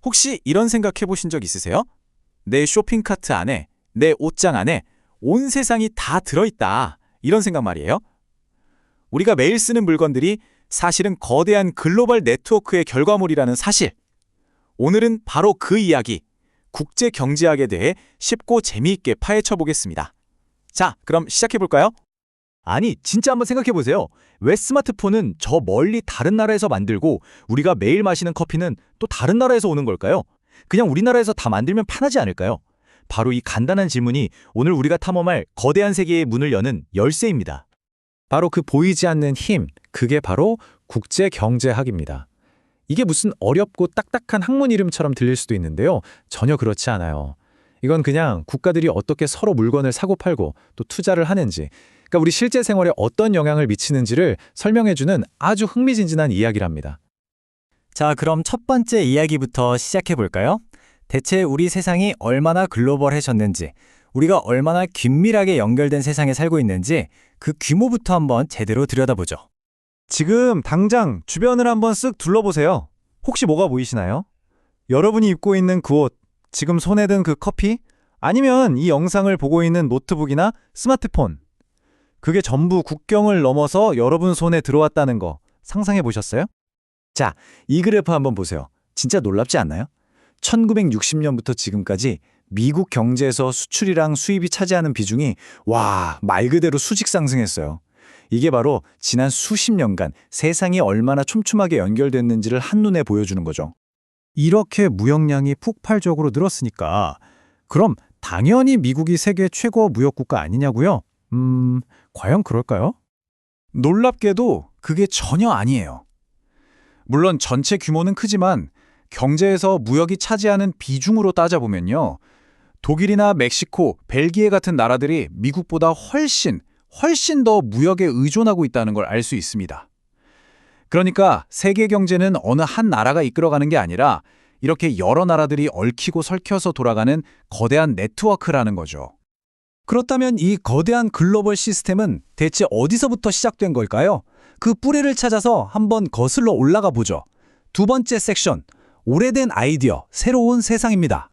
혹시 이런 생각해 보신 적 있으세요? 내 쇼핑카트 안에, 내 옷장 안에 온 세상이 다 들어있다. 이런 생각 말이에요. 우리가 매일 쓰는 물건들이 사실은 거대한 글로벌 네트워크의 결과물이라는 사실. 오늘은 바로 그 이야기, 국제 경제학에 대해 쉽고 재미있게 파헤쳐 보겠습니다. 자, 그럼 시작해 볼까요? 아니, 진짜 한번 생각해보세요. 왜 스마트폰은 저 멀리 다른 나라에서 만들고 우리가 매일 마시는 커피는 또 다른 나라에서 오는 걸까요? 그냥 우리나라에서 다 만들면 편하지 않을까요? 바로 이 간단한 질문이 오늘 우리가 탐험할 거대한 세계의 문을 여는 열쇠입니다. 바로 그 보이지 않는 힘, 그게 바로 국제경제학입니다. 이게 무슨 어렵고 딱딱한 학문 이름처럼 들릴 수도 있는데요. 전혀 그렇지 않아요. 이건 그냥 국가들이 어떻게 서로 물건을 사고 팔고 또 투자를 하는지, 그러니까 우리 실제 생활에 어떤 영향을 미치는지를 설명해주는 아주 흥미진진한 이야기랍니다. 자, 그럼 첫 번째 이야기부터 시작해 볼까요? 대체 우리 세상이 얼마나 글로벌해졌는지, 우리가 얼마나 긴밀하게 연결된 세상에 살고 있는지 그 규모부터 한번 제대로 들여다보죠. 지금 당장 주변을 한번 쓱 둘러보세요. 혹시 뭐가 보이시나요? 여러분이 입고 있는 그 옷, 지금 손에 든 그 커피, 아니면 이 영상을 보고 있는 노트북이나 스마트폰. 그게 전부 국경을 넘어서 여러분 손에 들어왔다는 거 상상해 보셨어요? 자, 이 그래프 한번 보세요. 진짜 놀랍지 않나요? 1960년부터 지금까지 미국 경제에서 수출이랑 수입이 차지하는 비중이 말 그대로 수직 상승했어요. 이게 바로 지난 수십 년간 세상이 얼마나 촘촘하게 연결됐는지를 한눈에 보여주는 거죠. 이렇게 무역량이 폭발적으로 늘었으니까 그럼 당연히 미국이 세계 최고 무역국가 아니냐고요? 과연 그럴까요? 놀랍게도 그게 전혀 아니에요. 물론 전체 규모는 크지만 경제에서 무역이 차지하는 비중으로 따져보면요. 독일이나 멕시코, 벨기에 같은 나라들이 미국보다 훨씬 더 무역에 의존하고 있다는 걸 알 수 있습니다. 그러니까 세계 경제는 어느 한 나라가 이끌어가는 게 아니라 이렇게 여러 나라들이 얽히고 설켜서 돌아가는 거대한 네트워크라는 거죠. 그렇다면 이 거대한 글로벌 시스템은 대체 어디서부터 시작된 걸까요? 그 뿌리를 찾아서 한번 거슬러 올라가 보죠. 두 번째 섹션, 오래된 아이디어, 새로운 세상입니다.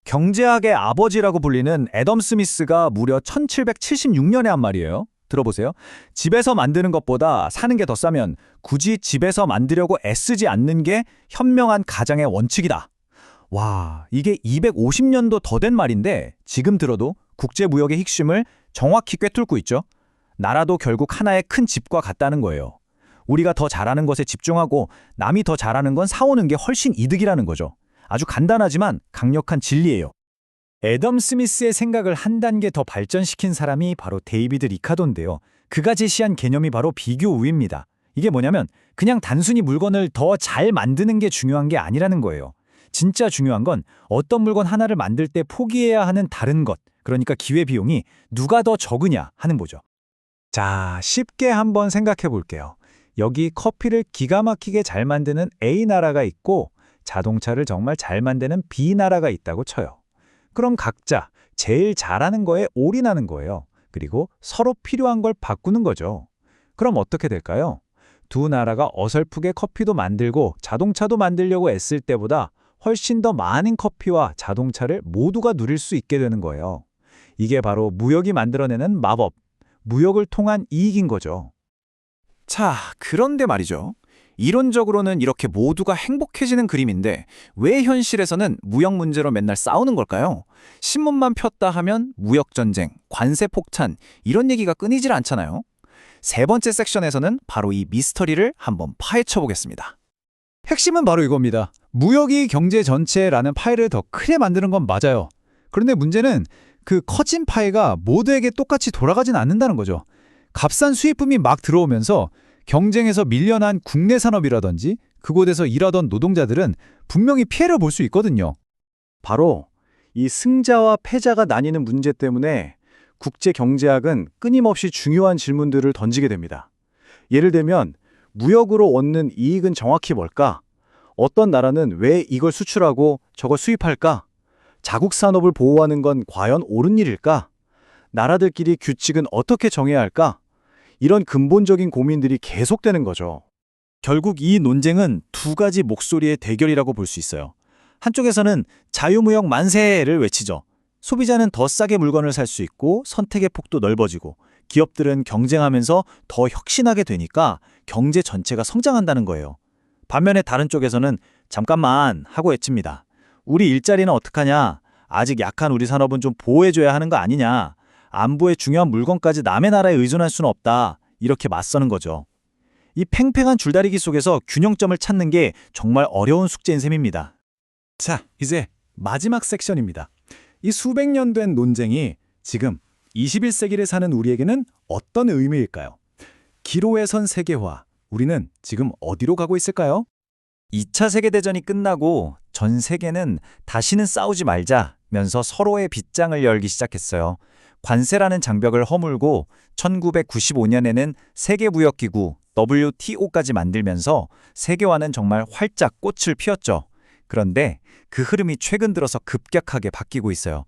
경제학의 아버지라고 불리는 애덤 스미스가 무려 1776년에 한 말이에요. 들어보세요. 집에서 만드는 것보다 사는 게 더 싸면 굳이 집에서 만들려고 애쓰지 않는 게 현명한 가장의 원칙이다. 이게 250년도 더 된 말인데 지금 들어도 국제무역의 핵심을 정확히 꿰뚫고 있죠. 나라도 결국 하나의 큰 집과 같다는 거예요. 우리가 더 잘하는 것에 집중하고 남이 더 잘하는 건 사오는 게 훨씬 이득이라는 거죠. 아주 간단하지만 강력한 진리예요. 애덤 스미스의 생각을 한 단계 더 발전시킨 사람이 바로 데이비드 리카도인데요. 그가 제시한 개념이 바로 비교 우위입니다. 이게 뭐냐면 그냥 단순히 물건을 더 잘 만드는 게 중요한 게 아니라는 거예요. 진짜 중요한 건 어떤 물건 하나를 만들 때 포기해야 하는 다른 것, 그러니까 기회비용이 누가 더 적으냐 하는 거죠. 자, 쉽게 한번 생각해 볼게요. 여기 커피를 기가 막히게 잘 만드는 A 나라가 있고 자동차를 정말 잘 만드는 B 나라가 있다고 쳐요. 그럼 각자 제일 잘하는 거에 올인하는 거예요. 그리고 서로 필요한 걸 바꾸는 거죠. 그럼 어떻게 될까요? 두 나라가 어설프게 커피도 만들고 자동차도 만들려고 애쓸 때보다 훨씬 더 많은 커피와 자동차를 모두가 누릴 수 있게 되는 거예요. 이게 바로 무역이 만들어내는 마법, 무역을 통한 이익인 거죠. 자, 그런데 말이죠. 이론적으로는 이렇게 모두가 행복해지는 그림인데 왜 현실에서는 무역 문제로 맨날 싸우는 걸까요? 신문만 폈다 하면 무역전쟁, 관세 폭탄 이런 얘기가 끊이질 않잖아요. 세 번째 섹션에서는 바로 이 미스터리를 한번 파헤쳐 보겠습니다. 핵심은 바로 이겁니다. 무역이 경제 전체라는 파이를 더 크게 만드는 건 맞아요. 그런데 문제는 그 커진 파이가 모두에게 똑같이 돌아가진 않는다는 거죠. 값싼 수입품이 막 들어오면서 경쟁에서 밀려난 국내 산업이라든지 그곳에서 일하던 노동자들은 분명히 피해를 볼 수 있거든요. 바로 이 승자와 패자가 나뉘는 문제 때문에 국제경제학은 끊임없이 중요한 질문들을 던지게 됩니다. 예를 들면 무역으로 얻는 이익은 정확히 뭘까? 어떤 나라는 왜 이걸 수출하고 저걸 수입할까? 자국 산업을 보호하는 건 과연 옳은 일일까? 나라들끼리 규칙은 어떻게 정해야 할까? 이런 근본적인 고민들이 계속되는 거죠. 결국 이 논쟁은 두 가지 목소리의 대결이라고 볼 수 있어요. 한쪽에서는 자유무역 만세를 외치죠. 소비자는 더 싸게 물건을 살 수 있고 선택의 폭도 넓어지고 기업들은 경쟁하면서 더 혁신하게 되니까 경제 전체가 성장한다는 거예요. 반면에 다른 쪽에서는 잠깐만 하고 외칩니다. 우리 일자리는 어떡하냐? 아직 약한 우리 산업은 좀 보호해줘야 하는 거 아니냐? 안보의 중요한 물건까지 남의 나라에 의존할 수는 없다. 이렇게 맞서는 거죠. 이 팽팽한 줄다리기 속에서 균형점을 찾는 게 정말 어려운 숙제인 셈입니다. 자, 이제 마지막 섹션입니다. 이 수백 년 된 논쟁이 지금 21세기를 사는 우리에게는 어떤 의미일까요? 기로에 선 세계화, 우리는 지금 어디로 가고 있을까요? 2차 세계대전이 끝나고 전 세계는 다시는 싸우지 말자면서 서로의 빗장을 열기 시작했어요. 관세라는 장벽을 허물고 1995년에는 세계무역기구 WTO까지 만들면서 세계화는 정말 활짝 꽃을 피웠죠. 그런데 그 흐름이 최근 들어서 급격하게 바뀌고 있어요.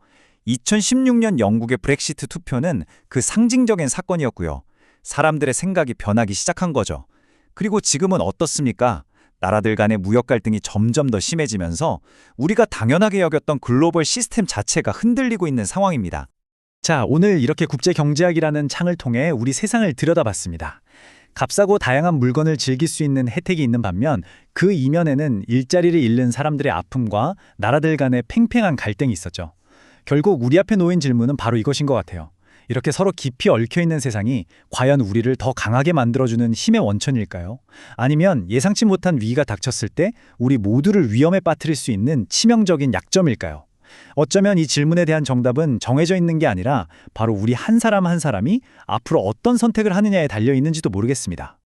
2016년 영국의 브렉시트 투표는 그 상징적인 사건이었고요. 사람들의 생각이 변하기 시작한 거죠. 그리고 지금은 어떻습니까? 나라들 간의 무역 갈등이 점점 더 심해지면서 우리가 당연하게 여겼던 글로벌 시스템 자체가 흔들리고 있는 상황입니다. 자, 오늘 이렇게 국제경제학이라는 창을 통해 우리 세상을 들여다봤습니다. 값싸고 다양한 물건을 즐길 수 있는 혜택이 있는 반면 그 이면에는 일자리를 잃는 사람들의 아픔과 나라들 간의 팽팽한 갈등이 있었죠. 결국 우리 앞에 놓인 질문은 바로 이것인 것 같아요. 이렇게 서로 깊이 얽혀있는 세상이 과연 우리를 더 강하게 만들어주는 힘의 원천일까요? 아니면 예상치 못한 위기가 닥쳤을 때 우리 모두를 위험에 빠뜨릴 수 있는 치명적인 약점일까요? 어쩌면 이 질문에 대한 정답은 정해져 있는 게 아니라 바로 우리 한 사람 한 사람이 앞으로 어떤 선택을 하느냐에 달려 있는지도 모르겠습니다.